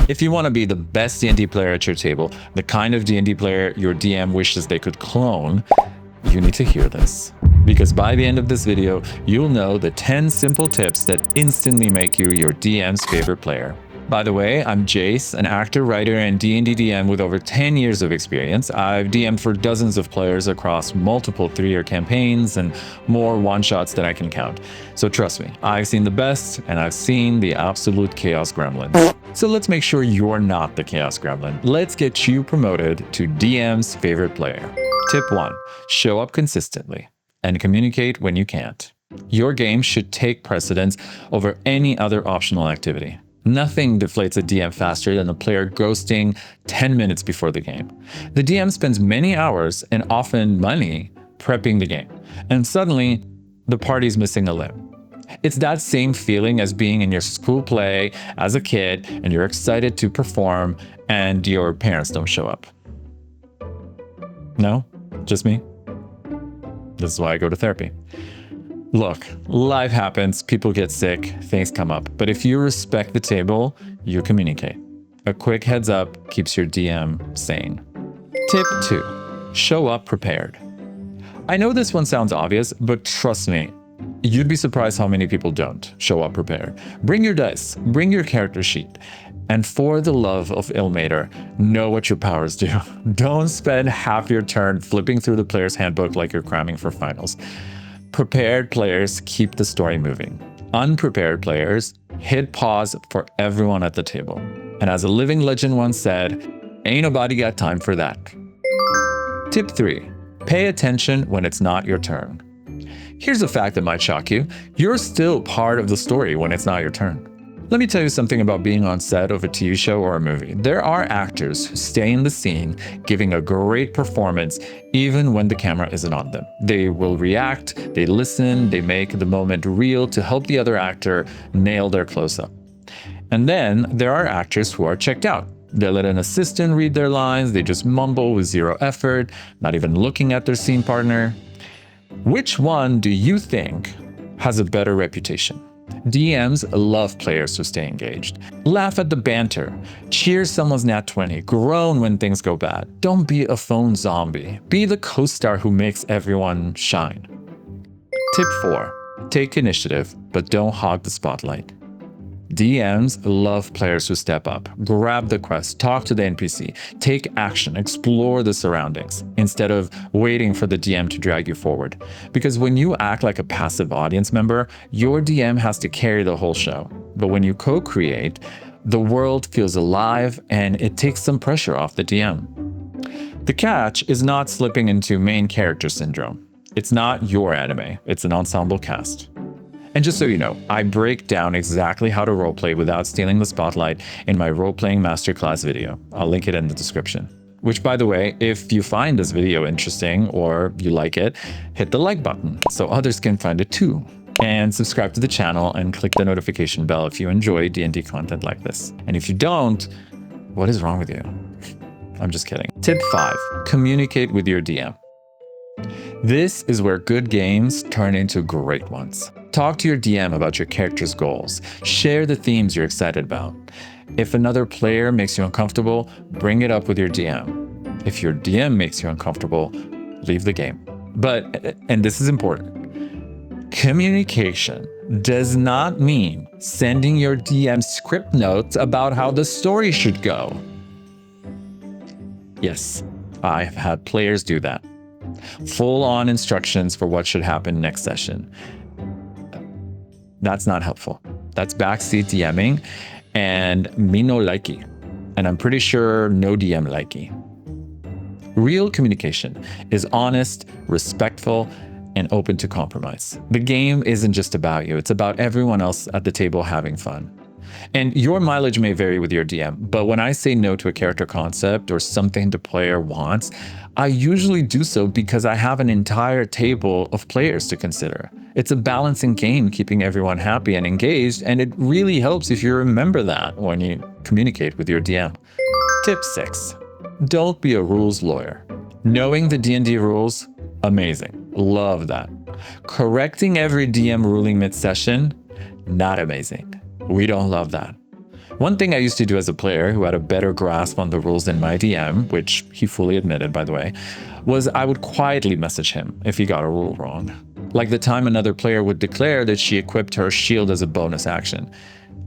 If you want to be the best D&D player at your table, the kind of D&D player your DM wishes they could clone, you need to hear this. Because by the end of this video, you'll know the 10 simple tips that instantly make you your DM's favorite player. By the way, I'm Jace, an actor, writer, and D&D DM with over 10 years of experience. I've DM'd for dozens of players across multiple 3-year campaigns and more one-shots than I can count. So trust me, I've seen the best, and I've seen the absolute chaos gremlins. So let's make sure you're not the chaos gremlin. Let's get you promoted to DM's favorite player. Tip 1. Show up consistently and communicate when you can't. Your game should take precedence over any other optional activity. Nothing deflates a DM faster than a player ghosting 10 minutes before the game. The DM spends many hours and often money prepping the game, and suddenly the party's missing a limb. It's that same feeling as being in your school play as a kid and you're excited to perform and your parents don't show up. No? Just me? This is why I go to therapy. Look, life happens, people get sick, things come up. But if you respect the table, you communicate. A quick heads up keeps your DM sane. Tip 2. Show up prepared. I know this one sounds obvious, but trust me, you'd be surprised how many people don't show up prepared. Bring your dice, bring your character sheet. And for the love of Ilmater, know what your powers do. Don't spend half your turn flipping through the player's handbook like you're cramming for finals. Prepared players keep the story moving. Unprepared players hit pause for everyone at the table. And as a living legend once said, ain't nobody got time for that. Tip 3. Pay attention when it's not your turn. Here's a fact that might shock you. You're still part of the story when it's not your turn. Let me tell you something about being on set of a TV show or a movie. There are actors who stay in the scene, giving a great performance even when the camera isn't on them. They will react, they listen, they make the moment real to help the other actor nail their close-up. And then there are actors who are checked out. They let an assistant read their lines, they just mumble with zero effort, not even looking at their scene partner. Which one do you think has a better reputation? DMs love players who stay engaged. Laugh at the banter. Cheer someone's nat 20. Groan when things go bad. Don't be a phone zombie. Be the co-star who makes everyone shine. Tip 4. Take initiative, but don't hog the spotlight. DMs love players who step up, grab the quest, talk to the NPC, take action, explore the surroundings, instead of waiting for the DM to drag you forward. Because when you act like a passive audience member, your DM has to carry the whole show. But when you co-create, the world feels alive and it takes some pressure off the DM. The catch is not slipping into main character syndrome. It's not your anime, it's an ensemble cast. And just so you know, I break down exactly how to roleplay without stealing the spotlight in my roleplaying masterclass video. I'll link it in the description. Which, by the way, if you find this video interesting or you like it, hit the like button so others can find it too. And subscribe to the channel and click the notification bell if you enjoy D&D content like this. And if you don't, what is wrong with you? I'm just kidding. Tip 5. Communicate with your DM. This is where good games turn into great ones. Talk to your DM about your character's goals. Share the themes you're excited about. If another player makes you uncomfortable, bring it up with your DM. If your DM makes you uncomfortable, leave the game. But, and this is important, communication does not mean sending your DM script notes about how the story should go. Yes, I have had players do that. Full-on instructions for what should happen next session. That's not helpful. That's backseat DMing, and me no likey. And I'm pretty sure no DM likey. Real communication is honest, respectful, and open to compromise. The game isn't just about you, it's about everyone else at the table having fun. And your mileage may vary with your DM, but when I say no to a character concept or something the player wants, I usually do so because I have an entire table of players to consider. It's a balancing game, keeping everyone happy and engaged, and it really helps if you remember that when you communicate with your DM. Tip 6. Don't be a rules lawyer. Knowing the D&D rules, amazing. Love that. Correcting every DM ruling mid-session, not amazing. We don't love that. One thing I used to do as a player who had a better grasp on the rules than my DM, which he fully admitted, by the way, was I would quietly message him if he got a rule wrong. Like the time another player would declare that she equipped her shield as a bonus action.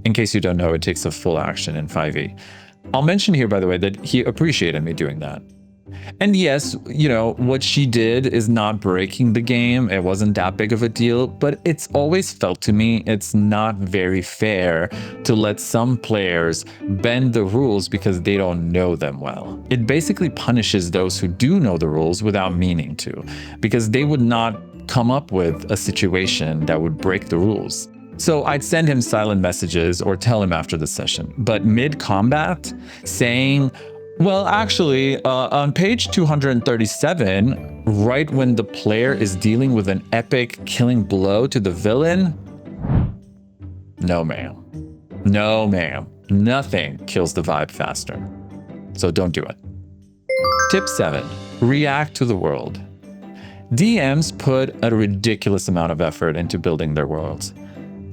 In case you don't know, it takes a full action in 5e. I'll mention here, by the way, that he appreciated me doing that. And yes, what she did is not breaking the game. It wasn't that big of a deal, but it's always felt to me it's not very fair to let some players bend the rules because they don't know them well. It basically punishes those who do know the rules without meaning to, because they would not come up with a situation that would break the rules. So I'd send him silent messages or tell him after the session, but mid-combat, saying, well, actually, on page 237, right when the player is dealing with an epic killing blow to the villain, no ma'am. No ma'am. Nothing kills the vibe faster. So don't do it. Tip 7. React to the world. DMs put a ridiculous amount of effort into building their worlds.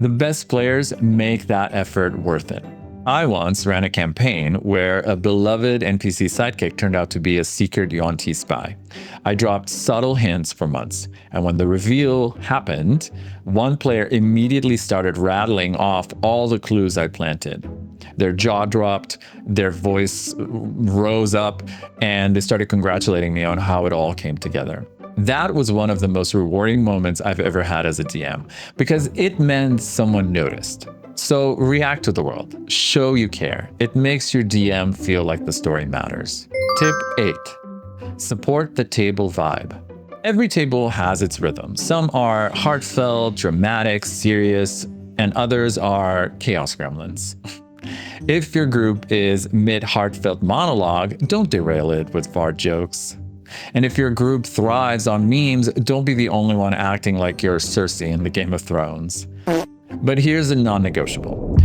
The best players make that effort worth it. I once ran a campaign where a beloved NPC sidekick turned out to be a secret Yuan-Ti spy. I dropped subtle hints for months, and when the reveal happened, one player immediately started rattling off all the clues I planted. Their jaw dropped, their voice rose up, and they started congratulating me on how it all came together. That was one of the most rewarding moments I've ever had as a DM, because it meant someone noticed. So react to the world. Show you care. It makes your DM feel like the story matters. Tip 8. Support the table vibe. Every table has its rhythm. Some are heartfelt, dramatic, serious, and others are chaos gremlins. If your group is mid-heartfelt monologue, don't derail it with fart jokes. And if your group thrives on memes, don't be the only one acting like you're Cersei in the Game of Thrones. But here's a non-negotiable.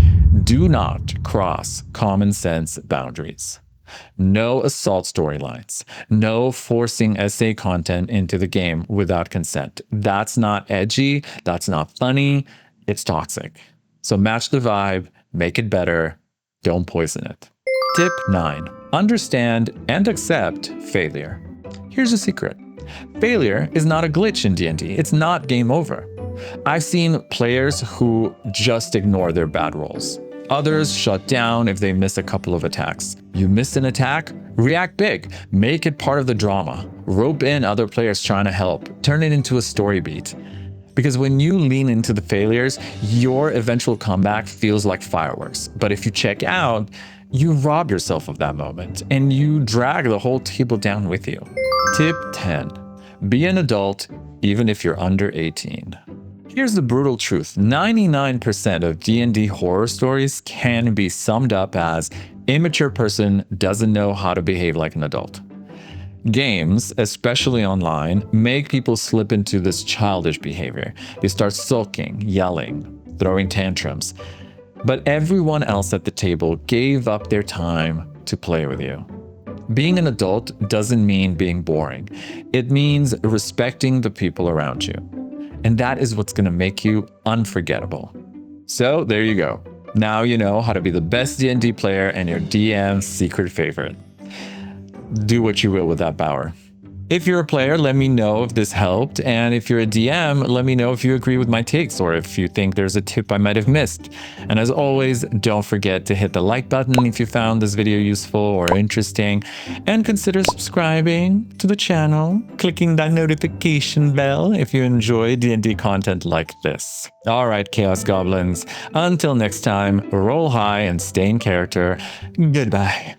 Do not cross common sense boundaries. No assault storylines. No forcing essay content into the game without consent. That's not edgy. That's not funny. It's toxic. So match the vibe, make it better. Don't poison it. Tip 9. Understand and accept failure. Here's a secret. Failure is not a glitch in D&D. It's not game over. I've seen players who just ignore their bad rolls. Others shut down if they miss a couple of attacks. You missed an attack? React big. Make it part of the drama. Rope in other players trying to help. Turn it into a story beat. Because when you lean into the failures, your eventual comeback feels like fireworks. But if you check out, you rob yourself of that moment and you drag the whole table down with you. Tip 10. Be an adult even if you're under 18. Here's the brutal truth. 99% of D&D horror stories can be summed up as immature person doesn't know how to behave like an adult. Games, especially online, make people slip into this childish behavior. They start sulking, yelling, throwing tantrums. But everyone else at the table gave up their time to play with you. Being an adult doesn't mean being boring. It means respecting the people around you. And that is what's going to make you unforgettable. So there you go. Now you know how to be the best D&D player and your DM's secret favorite. Do what you will with that power. If you're a player, let me know if this helped. And if you're a DM, let me know if you agree with my takes or if you think there's a tip I might have missed. And as always, don't forget to hit the like button if you found this video useful or interesting. And consider subscribing to the channel, clicking that notification bell if you enjoy D&D content like this. All right, Chaos Goblins. Until next time, roll high and stay in character. Goodbye.